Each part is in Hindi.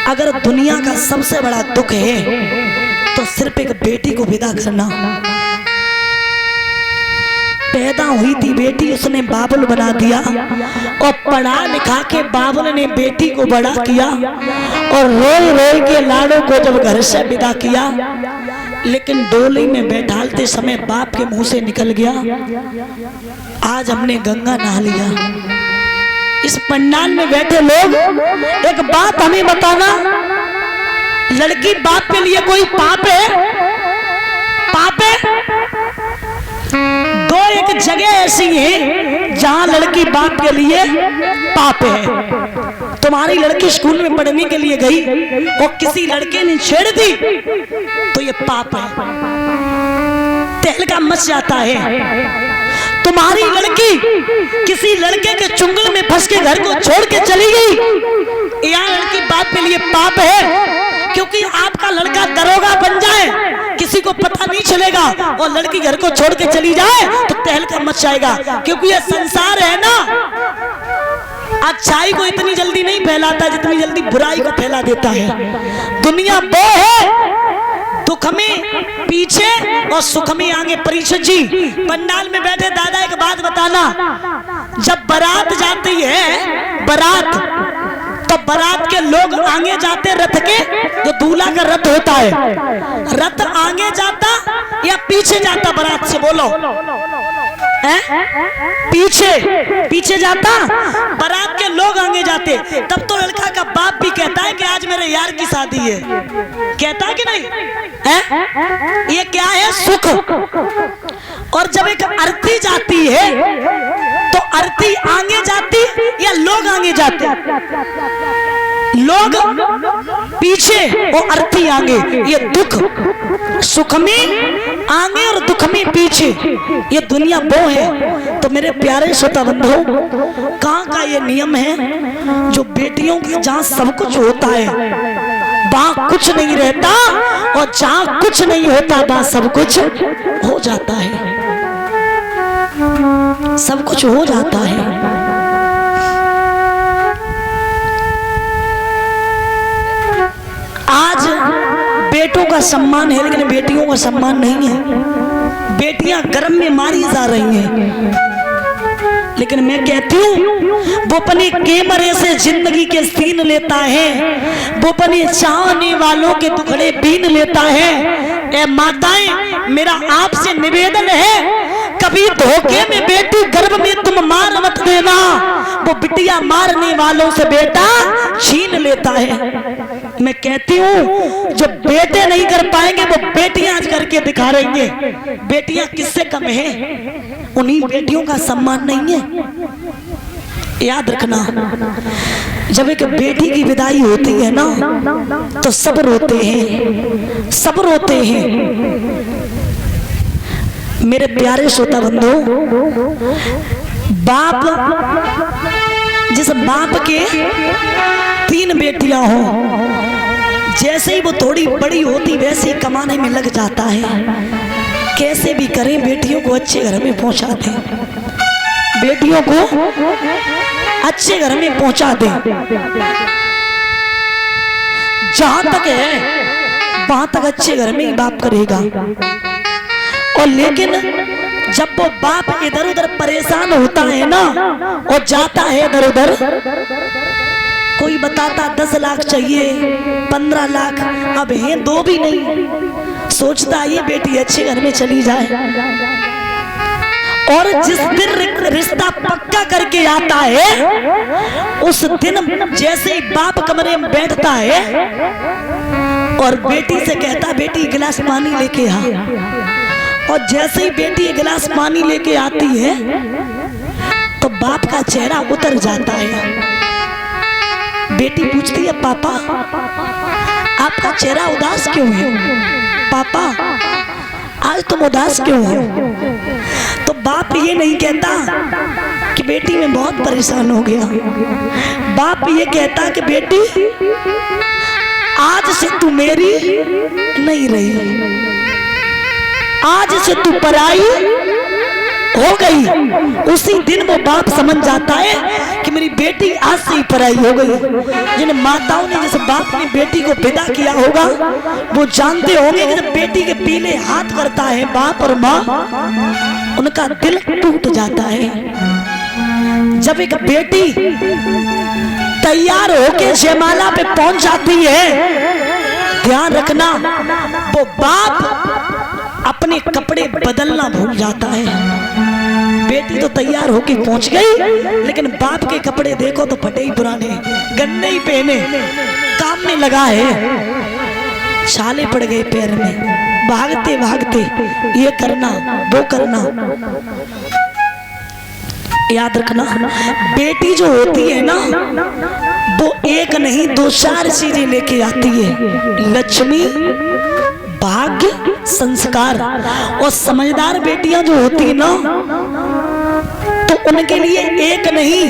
अगर दुनिया का सबसे बड़ा दुख है तो सिर्फ एक बेटी को विदा करना। पैदा हुई थी बेटी, उसने बाबुल बना दिया और पढ़ा लिखा के बाबुल ने बेटी को बड़ा किया और रोए रोए के लाड़ों को जब घर से विदा किया, लेकिन डोली में बैठालते समय बाप के मुंह से निकल गया, आज हमने गंगा नहा लिया। इस पंडाल में बैठे लोग एक बात हमें बताना, लड़की बाप के लिए कोई पाप है? पाप है? दो एक जगह ऐसी है जहां लड़की बाप के लिए पाप है। तुम्हारी लड़की स्कूल में पढ़ने के लिए गई और किसी लड़के ने छेड़ दी तो ये पाप है, तहलका मच जाता है। तुम्हारी लड़की किसी लड़के के चुंगल में फंस के घर को छोड़ के चली गई, यह लड़की बाप के लिए पाप है, क्योंकि आपका लड़का दरोगा बन जाए किसी को पता नहीं चलेगा और लड़की घर को छोड़ के चली जाए तो तहलका मच जाएगा, क्योंकि यह संसार है ना, अच्छाई को इतनी जल्दी नहीं फैलाता जितनी जल्दी बुराई को फैला देता है। दुनिया वो है, दुख में पीछे और सुख में आगे। परीक्षित जी पंडाल में बैठे दादा एक बात बताना, जब बारात जाती है बारात, तो बारात के लोग आगे जाते रथ के, जो दूल्हा का रथ होता है, रथ आगे जाता या पीछे जाता? बारात से बोलो है? पीछे पीछे जाता, बारात के लोग आगे जाते। तब तो लड़का का बाप भी कहता है कि आज मेरे यार की शादी है, कहता है कि नहीं है? ये क्या है? सुख। और जब एक अर्थी जाती है तो अर्थी आगे जाती या लोग आगे जाते? लोग पीछे और अर्थी आगे। ये दुख सुख में आगे और दुख में पीछे, ये दुनिया वो है। तो मेरे प्यारे श्रोता बंधुओं, कहाँ का ये नियम है जो बेटियों की जहाँ सब कुछ होता है वहाँ कुछ नहीं रहता, और जहाँ कुछ नहीं होता वहाँ सब कुछ हो जाता है, सब कुछ हो जाता है। आज बेटों का सम्मान है लेकिन बेटियों का सम्मान नहीं है। बेटियां गर्भ में मारी जा रही हैं, लेकिन मैं कहती हूँ वो अपने कैमरे से जिंदगी के सीन लेता है, वो अपने चाहने वालों के टुकड़े बीन लेता है। ए माताएं, मेरा आपसे निवेदन है, कभी धोखे में बेटी गर्भ में तुम मार मत देना, वो बिटिया मारने वालों से बेटा छीन लेता है। मैं कहती हूँ जो बेटे नहीं कर पाएंगे वो बेटियां आज करके दिखा रही हैं। बेटियां किससे कम है? उन्हीं बेटियों का सम्मान नहीं है। याद रखना, जब एक बेटी की विदाई होती है ना तो सब रोते हैं, सब रोते हैं। मेरे प्यारे श्रोता बंधु, बाप, जिस बाप के 3 बेटियां हों, जैसे ही वो थोड़ी बड़ी होती वैसे ही कमाने में लग जाता है। कैसे भी करें बेटियों को अच्छे घर में पहुंचा दें, बेटियों को अच्छे घर में पहुंचा दें। जहां तक है वहां तक अच्छे घर में ही बाप करेगा। और लेकिन जब वो बाप इधर उधर परेशान होता है ना और जाता है इधर उधर, कोई बताता 10 लाख चाहिए, 15 लाख, अब है 2 भी नहीं, सोचता ये बेटी अच्छे घर में चली जाए। और जिस दिन रिश्ता पक्का करके आता है उस दिन जैसे ही बाप कमरे में बैठता है और बेटी से कहता, बेटी गिलास पानी लेके आ, और जैसे ही बेटी एक गिलास पानी लेके आती है तो बाप का चेहरा उतर जाता है। बेटी पूछती है, पापा आपका चेहरा उदास क्यों है? पापा आज तुम उदास क्यों हो? तो बाप ये नहीं कहता कि बेटी मैं बहुत परेशान हो गया, बाप ये कहता कि बेटी आज से तू मेरी नहीं रही, आज से तू पराई हो गई, उसी दिन वो बाप समझ जाता है कि मेरी बेटी आज से ही पराई हो गई। जिन माताओं ने, जैसे बाप ने बेटी को विदा किया होगा, वो जानते होंगे कि जब बेटी के पीले हाथ करता है बाप और माँ, उनका दिल टूट जाता है। जब एक बेटी तैयार होके जयमाला पे पहुंच जाती है, ध्यान रखना, वो बाप अपने कपड़े बदलना भूल जाता है। बेटी तो तैयार होके पहुंच गई, लेकिन बाप के कपड़े देखो तो फटे ही पुराने, गंदे ही पहने, काम में लगा है, छाले पड़ गए पैर में, भागते भागते ये करना वो करना। याद रखना, बेटी जो होती है ना, वो एक नहीं 2-4 चीजें लेके आती है, लक्ष्मी, भाग्य, संस्कार। और समझदार बेटियां जो होती है ना, तो उनके लिए एक नहीं,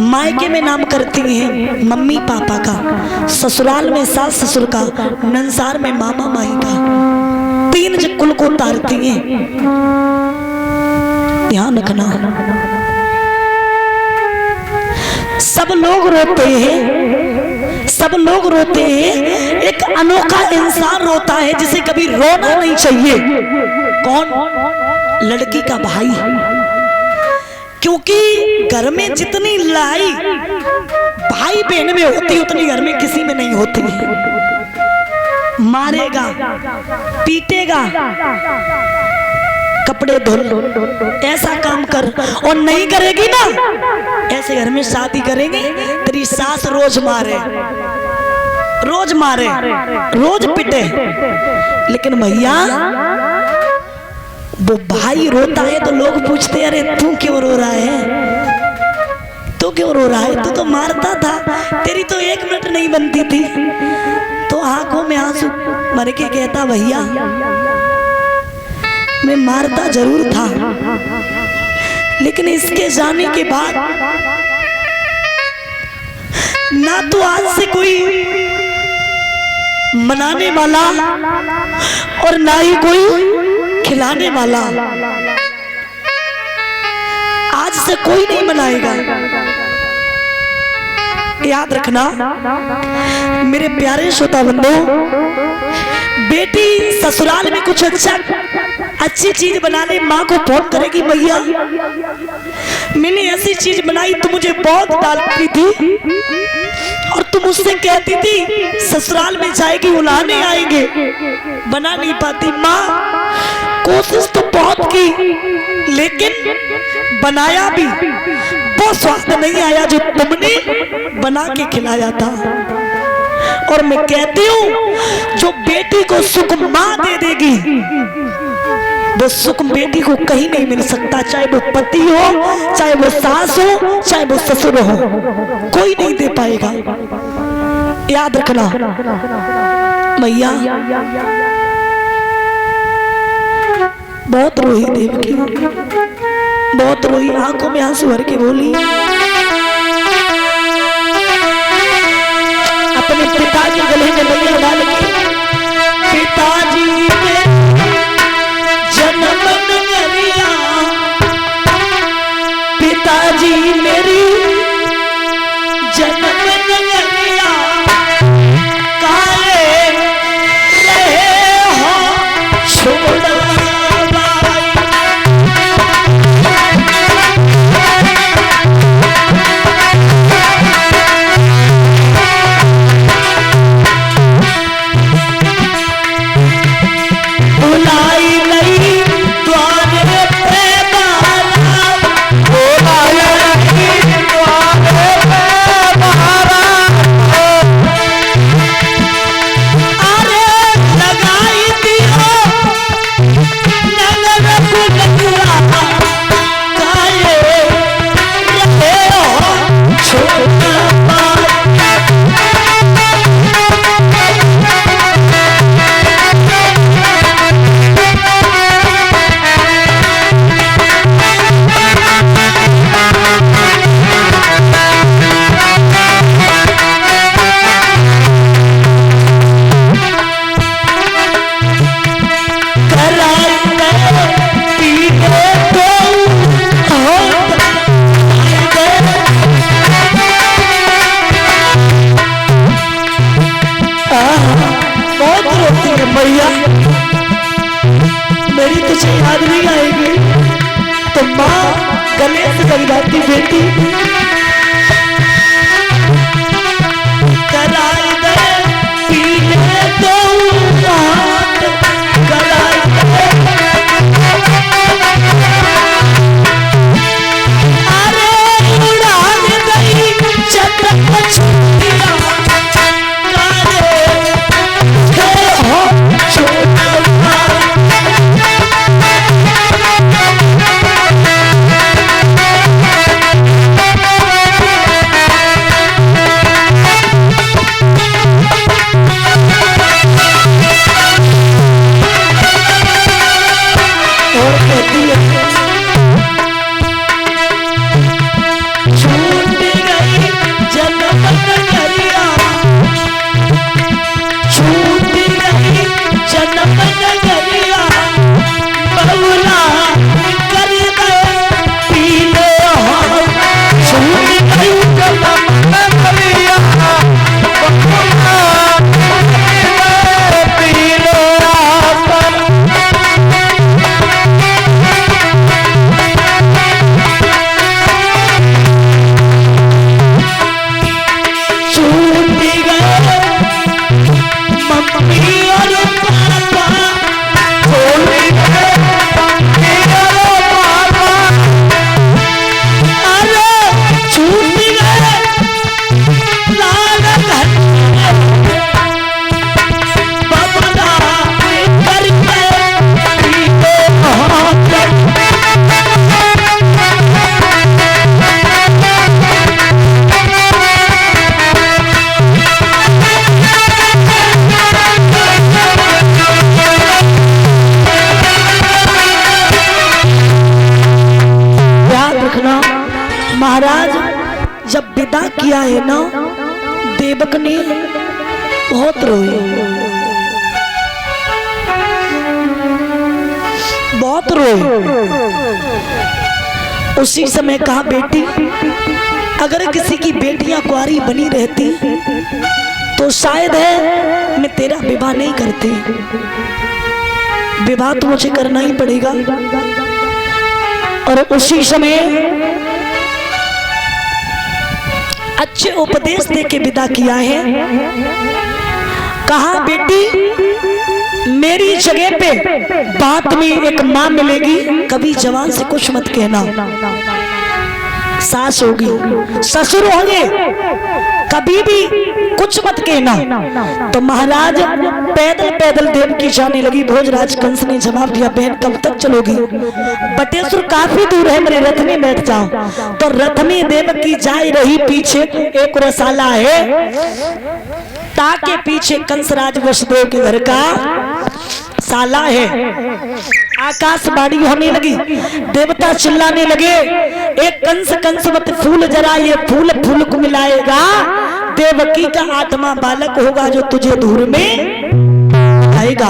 मायके में नाम करती हैं मम्मी पापा का, ससुराल में सास ससुर का, नंसार में मामा माई का, 3 कुल को उतारती हैं। ध्यान रखना, सब लोग रोते हैं, सब लोग रोते हैं, एक अनोखा इंसान रोता है जिसे कभी रोना नहीं चाहिए। कौन? लड़की का भाई। क्योंकि घर में जितनी लड़ाई भाई बहन में होती, उतनी घर में किसी में नहीं होती। मारेगा, पीटेगा, कपड़े धुल, ऐसा काम कर, और नहीं करेगी ना, ऐसे घर में शादी करेंगे, तेरी सास रोज मारे, रोज मारे, रोज पिटे। लेकिन भैया, वो भाई रोता है तो लोग पूछते हैं, अरे तू क्यों रो रहा है, तू क्यों रो रहा है, तू तो मारता था, तेरी तो 1 मिनट नहीं बनती थी। तो आंखों में आंसू भर के कहता, भैया मैं मारता जरूर था, लेकिन इसके जाने के बाद ना तो आज से कोई मनाने वाला और ना ही कोई खिलाने वाला, आज से कोई नहीं मनाएगा। याद रखना मेरे प्यारे श्रोता बंधु, बेटी ससुराल में कुछ अच्छी चीज बनाने माँ को फोन करेगी, भैया मैंने ऐसी चीज बनाई, तुम मुझे बहुत डांटती थी और तुम मुझसे कहती थी ससुराल में जाएगी बुलाने आएंगे, बना नहीं पाती। माँ कोशिश तो बहुत की, लेकिन बनाया भी वो स्वाद नहीं आया जो तुमने बना के खिलाया था। और मैं कहती हूँ, जो बेटी को सुख माँ दे देगी, वो सुख बेटी को कहीं नहीं मिल सकता, चाहे वो पति हो, चाहे वो सास हो, चाहे वो ससुर हो, कोई नहीं दे पाएगा। याद रखना भैया। बहुत रोई देवकी, बहुत रोई, आंखों में आंसू भर के बोली, अपने पिताजी गले में लैया डाल के, पिताजी जन्म नगरिया, पिताजी मेरी जन्म नगरिया, काहे रहे हो छोड़ा बाई। लग जाती बेटी। कराई दे पीले दो बात, कराई दे अरे उड़ान गई चटक छुट्टियां करे हो छोटा महाराज जब विदा किया है ना, देवक ने बहुत रोए, बहुत रोए। उसी समय कहा बेटी अगर किसी की बेटियां कुंवारी बनी रहती तो शायद है मैं तेरा विवाह नहीं करती, विवाह तो मुझे करना ही पड़ेगा। और उसी समय अच्छे उपदेश दे के विदा किया है। कहा बेटी मेरी जगह पे बात में एक मां मिलेगी, कभी जवान से कुछ मत कहना, सास होगी ससुर होंगे, कभी भी कुछ मत कहना। तो महाराज पैदल पैदल देवकी जाने लगी। भोजराज कंस ने जवाब दिया बहन कब तक चलोगी? बटेश्वर काफी दूर है, मेरे रथ में बैठ जाओ। तो रथ में देवकी जा रही, पीछे एक रसाला है, ताके पीछे कंसराज वसुदेव के घर का साला है। आकाशवाणी होने लगी, देवता चिल्लाने लगे एक कंस कंस मत फूल जरा, ये फूल फूल को मिलाएगा, देवकी का आत्मा बालक होगा जो तुझे दूर में आएगा।